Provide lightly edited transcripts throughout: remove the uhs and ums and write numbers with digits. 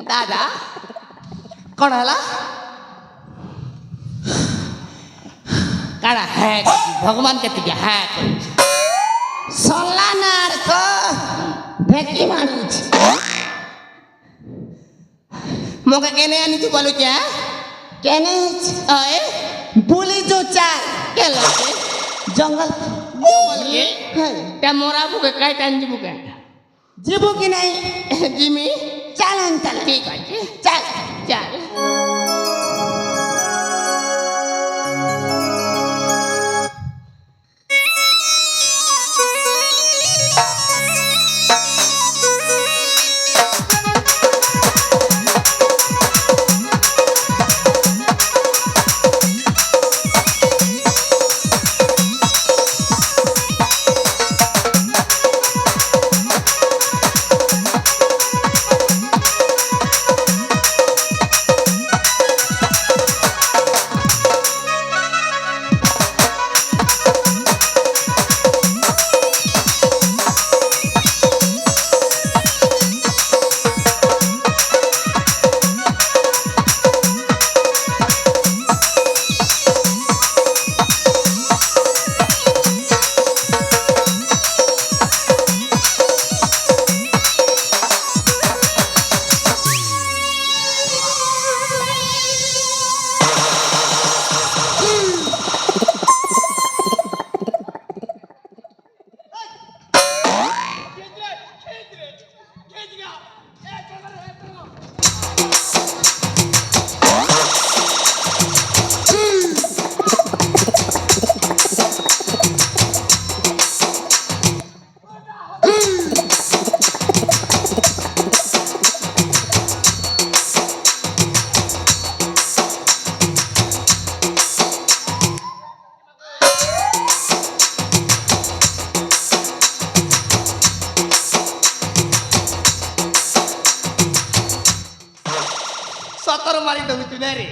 दादा कौन है काड़ा है भगवान के तिया है सोलानार को भेकी मानुच मोका केने आनी तू बोलो क्या केने आए बुली जो चार के लगे जंगल ये है क्या मोरा बुके काय टांजी बुके जीबू की नहीं जिमी चलन चल ठीक है चल चल सतर मारी दबी तू रे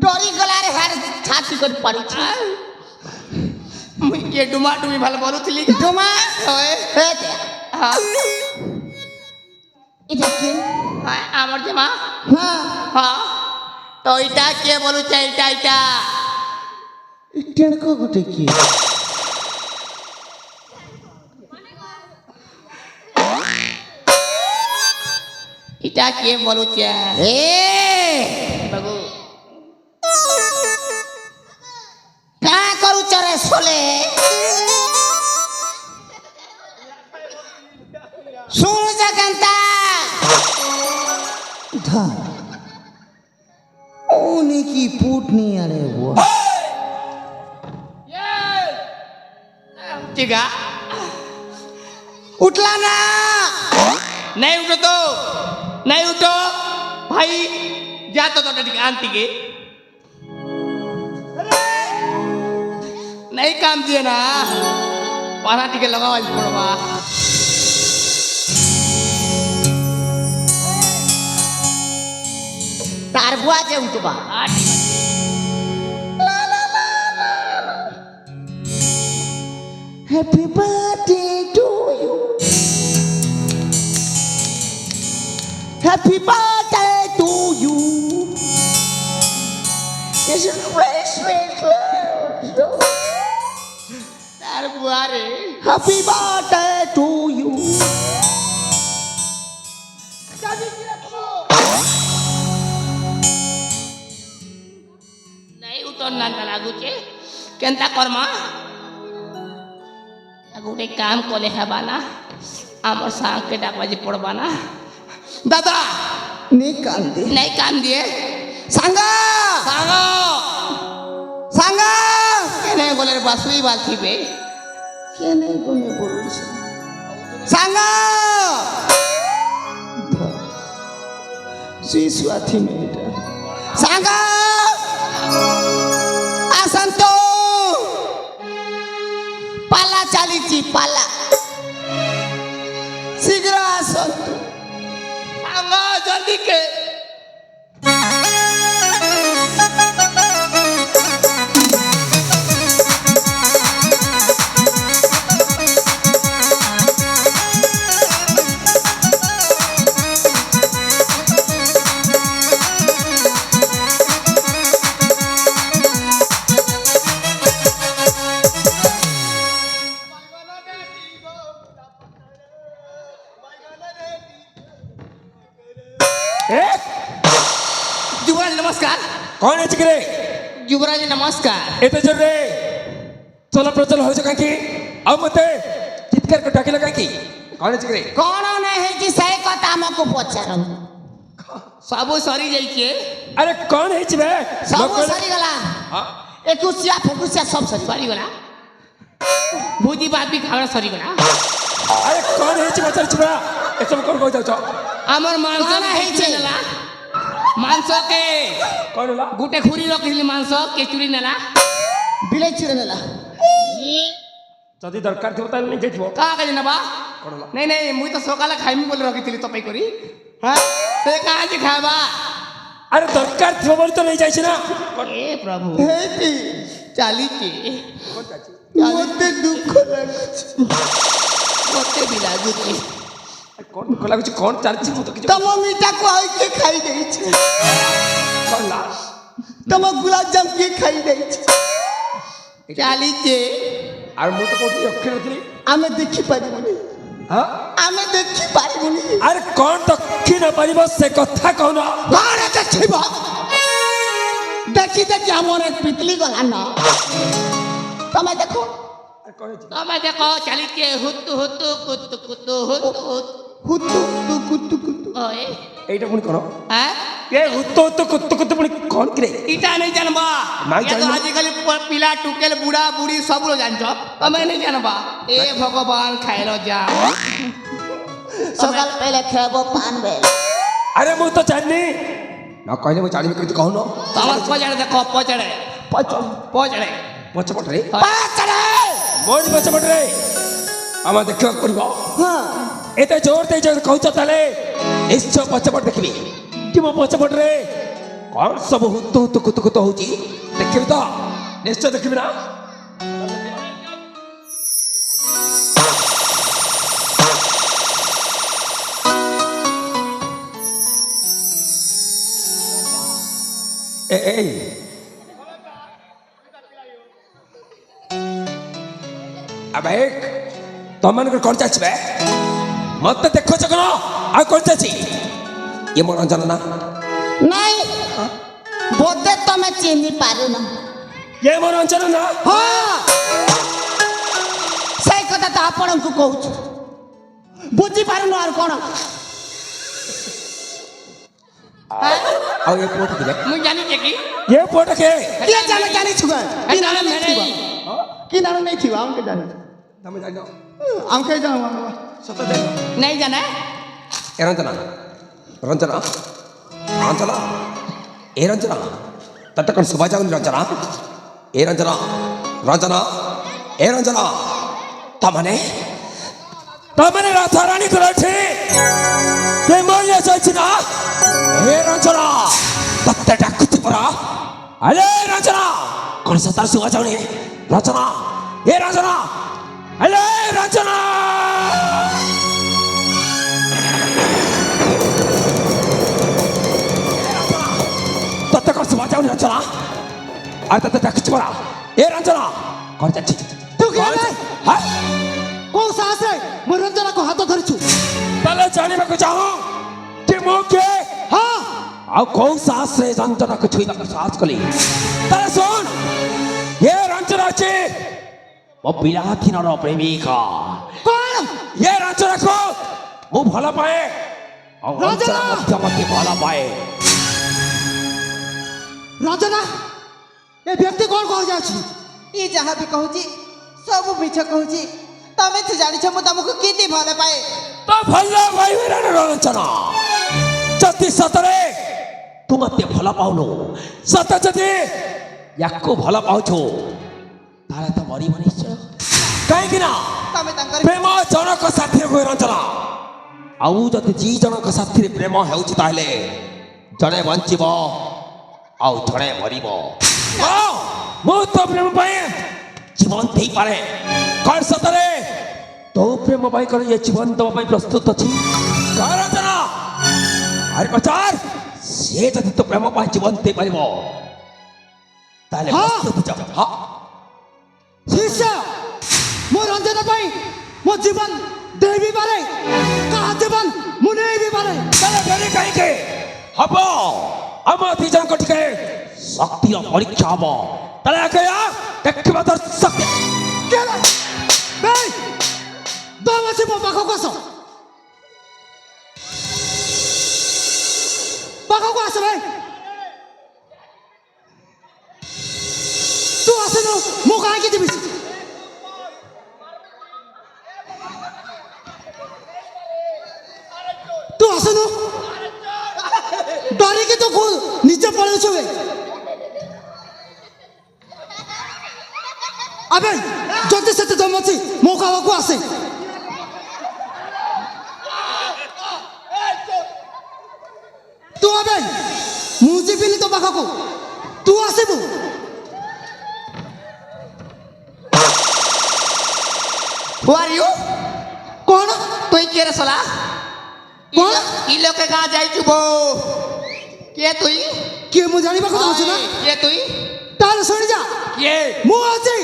डरी गला रे हार छाती कर पड़ी मुई के डुमा डुमी भाल बोलुतली डुमा ओए हेते हां इटा के हां आमर जमा हां हां तो इटा के बोलु चाइ इटा इटा टेण को गुटे की इटा के बोलु चा ए बाबू का करू चरे सोले सुन जगंता धा ओने की पूटनी अरे वो चिगा उठला ना नहीं उठो तो नहीं उठो भाई जातो तो ठीक आंटी के नहीं काम दिए ना पाना टिके लगाओ आज पड़वा तार बुआ जे उठबा happy birthday to you happy birthday to you It's a Christmas love. तार बुआ रे Happy birthday to you. नहीं उठो ना लागू चे केंता कर्मा गोटे काम कले हेबाना आमर सांग के डाकबाजी पड़बाना दादा निकाल दे नहीं काम दिए संगा বাসুই বালথিবে কেনে কোনে বলছ সাঙ্গা শিশুয়াথি মেয়েটা সাঙ্গা আসন্ত পালা চালিছি পালা শীঘ্র আসন্তু সাঙ্গ জলদি কে युवराज नमस्कार कौन है चिकरे युवराज नमस्कार एते जर रे चला प्रचल हो जका की अब मते चित्कार को डाके लगा की कौन है चिकरे कौन नहीं है कि सही कथा हमको पचारन सबो सरी जाइए अरे कौन है चिबे सब सरी गला हां एकुसिया फेकुसिया सब सरी सरी गला भूजी बात भी खावड़ा सरी गला अरे कौन है चिबे चल चिबा ए सब कौन को जाओ আমার মাংস কଣ ହେଇଛି? নেলা মাংস কে कौन होला গুটে খুরি রখিলি মাংস কে চুরি নেলা बिले चिरे नेला যদি দরকার থিব তাহলে নেই যাইবো কা কে নেবা कौन होला নাই নাই মুই তো সকালে খাইমি বলে রখিছিলি তপাই করি হ্যাঁ সে কাজ খাবা अरे दरकार থিব বলি তো নেই যাইছি না এ প্রভু हेती চালিতে मते दुख लागछ মতে বিলাগুতি कौन को लागु कौन चालछि मत कि तम मीठा को आई के खाई देई छे कौन ला तम गुलाब जाम के खाई देई छे চালিতে আর মু তো কোটি অক্ষর নথিলি आमे देखि पारिबुनी हां आमे देखि पारिबुनी अरे कौन दक्षि न परिबो से कथा कौन कौन देखिबो देखि देखि हमर एक पितली गला ना तमे देखो कौन है তবে দেখো চালিতে হুতু হুতু কুতু কুতু হুতু হুতু हुतु तु कुतु कुतु ওই এইটা কোন কোন হ্যাঁ ए हुत्तो तो कुत्तो कुत्तो पुणी कौन करे ইটা নেই জানবা নাই ये तो জানি। आजकल पिला टुकेल बुढ़ा बुढ़ी सब लोग जानछ तमे नहीं जानबा ए भगवान खाइलो जा सकाल पहले खेबो पान बेल अरे मु तो जाननी ना कहले मु जानिबे करती कहनो तमर पजड़े देखो पजड़े पचो पजड़े पछ पटरे पाचरे मोज पछ पटरे आमा देखियो करबो हां एते जोर दे जो कहउछ ताले निश्चय पछ पट देखबी कि मो पछ पटरे कौन सब हुत्तो हुत्तो कुत्तो कुत्तो होची देखबी तो निश्चय देखबी ना ए अब एक तमन को कौन चाची बे मत देखो जगनो आ कौन चाची ये मोर अंजन ना नहीं बोधे तमे चिन्ही पारुन ये मोर अंजन ना हां सही कथा तो आपण को कहूछ बुझी पारुन और कोन आ ये पोट दिले मुई जानी जे की ये पोट के के जाने जाने छुगा ए कि नाम नाम नहीं मेरे छुगा कि नाम नहीं छुगा हमके जाने तमे जानो हमके जानो सत दे नहीं जाना ए रंजना रंजना रंजना ए रंजना तत कौन सुबह जाऊं रंजना ए रंजना रंजना ए रंजना तमने तमने राधा रानी करे छे ते मोले सचिना ए रंजना तत्ते डाकुती परा अरे रंजना कौन सा तार सुबह जाऊं रंजना ए रंजना अरे रंजना तत्ते कौन सुबह जाऊं रंजना अरे तत्ते डाकुती परा ए रंजना कौन चाची तू क्या है? हां को साहस है मैं रंजना को हाथ धरछु ताले जानिबा को चाहूं कि मो के हां आ कौन साहस से रंजना को छुईला को साहस कली ताले सुन ये रंजना चे मो पिलाथी नर प्रेमिका कौन ये रंजना को मो भला पाए और रंजना! रंजना मध्य भला पाए रंजना ए व्यक्ति कौन कह जाछि ये जहाँ भी कहूँ सब मिछ कहूँ तमें तो जानी मु तुमको किती भल पाए तो भल पाइबे ना रंजना जति सतरे तू मते भल पाउनु सत जति याको भल पाउछु ताले तो मरी निश्चय काहे ना तमें तंकर प्रेम जनक साथी को रंजना आउ जति जी जनक साथी प्रेम हेउछि ताले जणे बंचिब आउ जणे मरिब मो तो प्रेम पाए जीवन देई पारे कौन सतरे तो प्रेम पाई कर ये जीवन दवा पाई प्रस्तुत अछि कर जना अरे प्रचार से जति तो प्रेम पाई जीवन देई पारिबो ताले हाँ। प्रस्तुत जा हां शिष्य मो रंजना पाई मो जीवन देवी पारे कहा जीवन मुने भी पारे ताले फेरि काई के हबो हम तीजन को टिके शक्ति परीक्षा हबो ताले आकेया देखबा तो शक्ति केला बे दमसे मो पाखो कोस पाखो कोस बे तू आसनो मो काहे के दिबिस तू आसनो डरी के तो नीचे पड़े छबे अबे जति सते दम अछि मौका को आसे तू अबे मुझे भी तो बाखा को तू आसेबु Who are you? कौन तुई के रे सला कौन ई लोग के कहां जाई चुबो के तुई के मु जानी बाखा आछे ना के तुई ताल सुन जा के मु आछे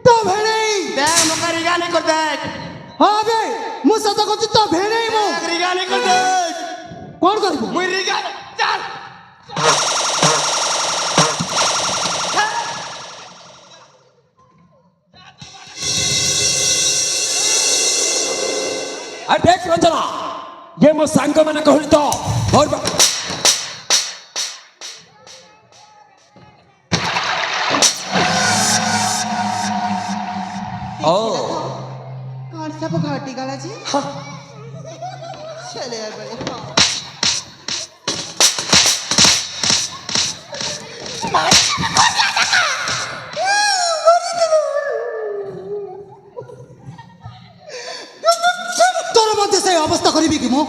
तो भेणे दे मका रिगानी कर दे हां बे मु सदा को तो भेणे मु रिगानी कर दे कौन करबो मुई रिगानी चल अरे देख रंजना ये मो सांग मैंने कहली तो और ओ कौन सा घाटी गला जी चले यार बड़े हाँ। तोर मध्य से अवस्था करिबी कि मो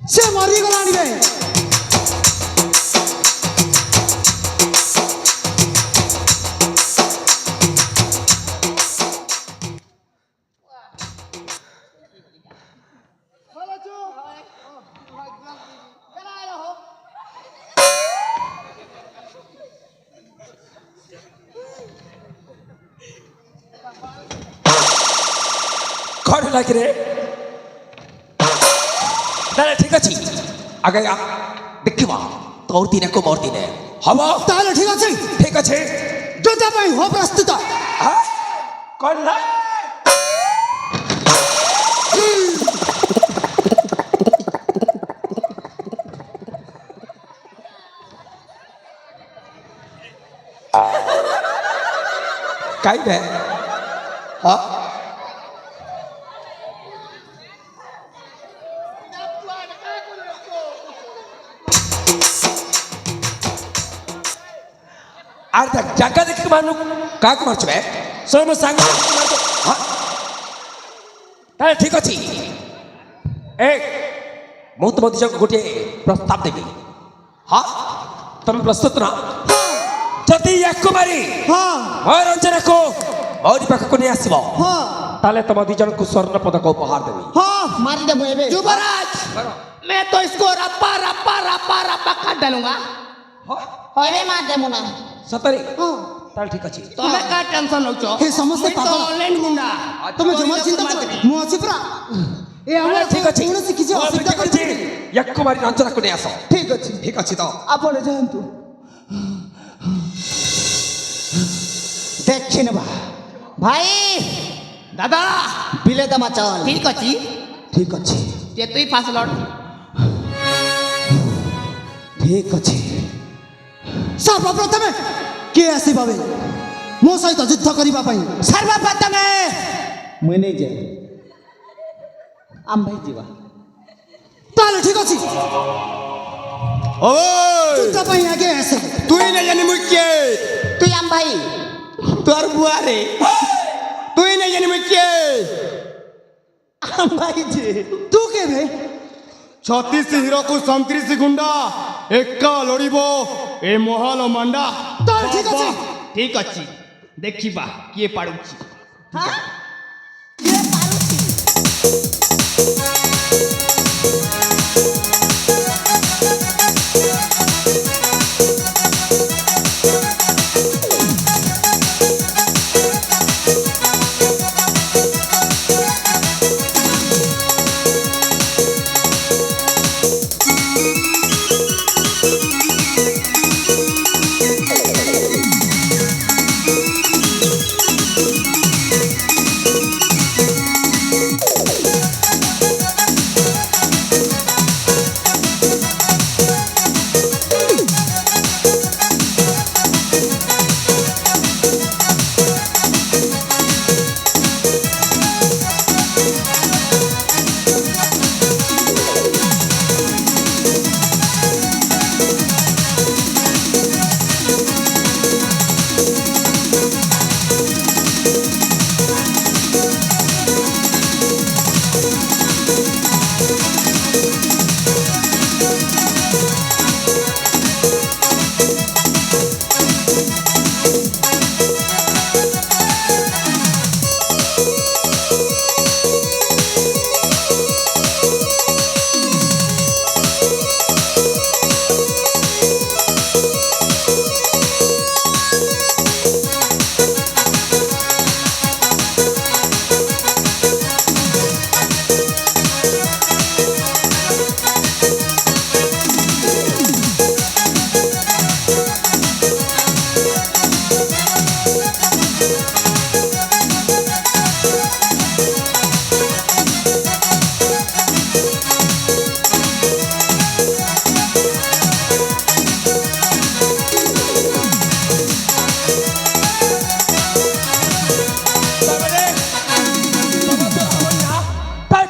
से मरी गलानी बे कौन लाग रे ताले ठीक अछि आगे आ देखिबा तोर दिने को मोर दिने हबो ताले ठीक अछि ठीक अछि जोता पई हो प्रस्तुत हां कौन ला काई बे हां आर तक जगह देख के मानु का को मारछ बे सोम संग हां ताले ठीक अछि एक मु तो मधुज गोटे प्रस्ताव देबी हां तुम प्रस्तुत ना जति या कुमारी हां और रंजना को और पाख को नहीं आसीबो हां ताले तुम मधुजन को स्वर्ण पदक उपहार देबी हां मारी दे मुए बे युवराज मैं तो इसको रप्पा रप्पा रप्पा रप्पा काट डालूंगा हां एबे मार दे मुना सतरी हां ताले ठीक अछि तुम्हें का टेंशन होचो हे समस्त मुई तो पागल। ऑनलाइन गुंडा तुम जमा चिंता कर मु अछि पुरा ए हमर ठीक अछि कौन से किछि असुविधा ठीक अछि कर या कुमारी रंजना को नहीं आसो ठीक अछि ठीक अछि तो आपण जानतु देखिन बा भाई दादा बिले दमा चल ठीक अछि ଠିକ ଅଛି ଯେ ତୁଇ ଫାସ ଲଡ଼ ଠିକ ଅଛି ସର୍ବପ୍ରଥମେ କିଏ ଆସିବ ବେ ମୋ ସହିତ ଯୁଦ୍ଧ କରିବା ପାଇଁ ସର୍ବପ୍ରଥମେ ମୁଇଁ ନେଇ ଯାଏ ଆମ ଭାଇ ଯିବା ତାହେଲେ ଠିକ ଅଛି ওই যুদ্ধ ପାଇଁ ଆଗେ ଆସେ তুই না জানি মুই কে তুই আম ভাই তোর বুয়া রে তুই না জানি মুই কে আম ভাই যে ତୁ କିଏ ବେ 36 ହିରୋକୁ 37 ଗୁଣ୍ଡା ଏକା ଲଢ଼ିବ ଏ ମହଲ ମାଣ୍ଡା ତାହେଲେ ଠିକ ଅଛି ঠিক ଅଛି ଦେଖିବା କିଏ ପାଡୁଛି হ্যাঁ କିଏ ପାରୁଛି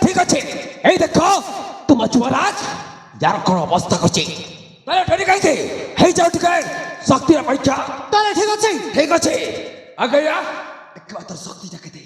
ঠিক আছে এই দেখো তোমার যুবরাজ যার কোন অবস্থা করছে তাহলে ঠিক আছে হেই যাও ঠিক আছে শক্তির পরীক্ষা তাহলে ঠিক আছে ঠিক আছে আগে একবার তোর শক্তিটাকে দে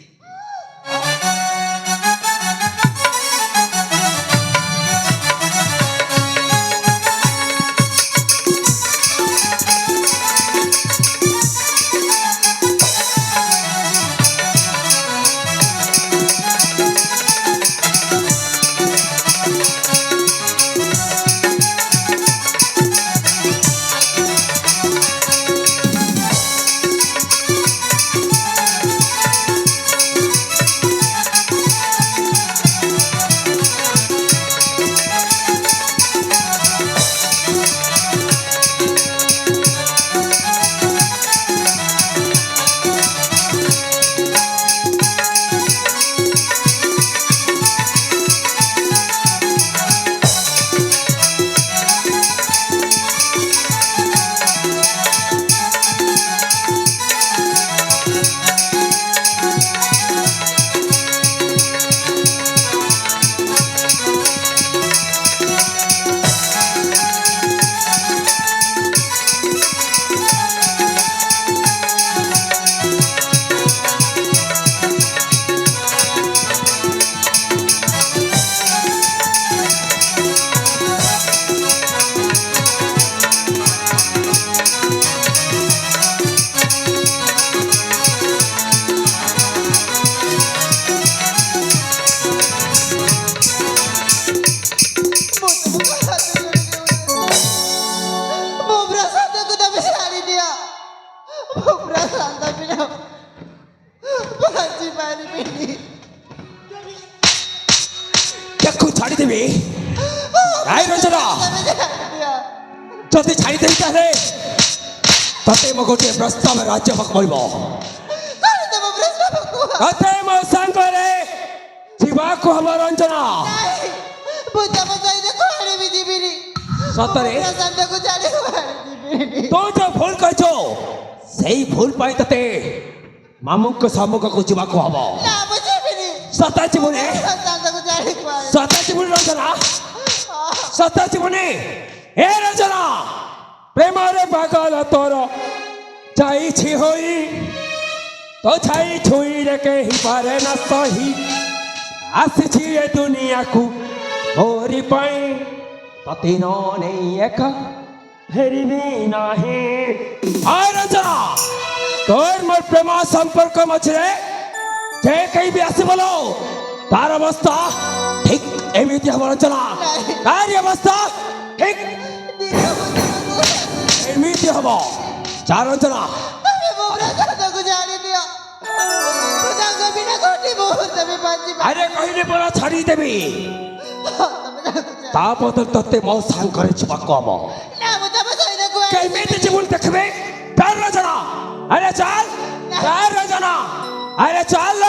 ছাড়িদেবি এই রঞ্জনা যদি ছাড়িদেবি তাহলে ତତେ ମୁଁ ଗୋଟିଏ ପ୍ରସ୍ତାବ ରାଜ୍ୟ ପାଖ କହିବ ତତେ ମୋ ସାଙ୍ଗରେ ଯିବାକୁ ଯିବାକୁ ହବ ରଞ୍ଜନା ନାଇଁ ମୁଁ ତମ ସହିତ କୁଆଡ଼େ ବି ଯିବିନି ସତରେ ପ୍ରଶାନ୍ତକୁ ଛାଡ଼ି କୁଆଡ଼େ ଯିବିନି ତୁ ଯୋଉ ଭୁଲ କହିଛୁ ସେଇ ଭୁଲ ପାଇଁ ତତେ ମାମୁଙ୍କ ସମ୍ମୁଖକୁ ଯିବାକୁ ହବ ନା ମୁଁ ଯିବିନି ସତ ଯିବୁନି ପ୍ରଶାନ୍ତକୁ ଛାଡ଼ି କୁଆଡ଼େ ସତ ଯିବୁନି ରଞ୍ଜନା ସତ ଯିବୁନି ଏ ରଞ୍ଜନା ପ୍ରେମରେ ପାଗଳ ତୋର ଯାଇଛି ହୋଇ তো ছাই ছুঁইরে কেহি পারে না সহি আসিছি এ দুনিয়াকু ওরি পাই ততে নেই একা ফেরিবি নাহি আর রঞ্জনা তোর মোর প্রেম সম্পর্ক মধ্যে যে কেই বি আসি বলো তার অবস্থা ঠিক এমিতি হব রঞ্জনা তার অবস্থা ঠিক এমিতি হব যা রঞ্জনা তুমি ମୋ ପ୍ରଶାନ୍ତକୁ ଛାଡ଼ି ଦିଅ ମୁଁ ତାଙ୍କ ବିନା ଗୋଟି ମୁହୂର୍ତ୍ତ ବି ବଞ୍ଚିପାରିବି আরে কহিলে বলা ছাড়ি দেবি ତମେ ତାକୁ ଛାଡ଼ି তা বদল তোতে মো সাঙ্গরে ଯିବାକୁ হব ନା ମୁଁ ତମ ସହିତ କୁଆଡ଼େ কেমিতি জীবন দেখবে তার রচনা আরে চল তার রচনা আরে চল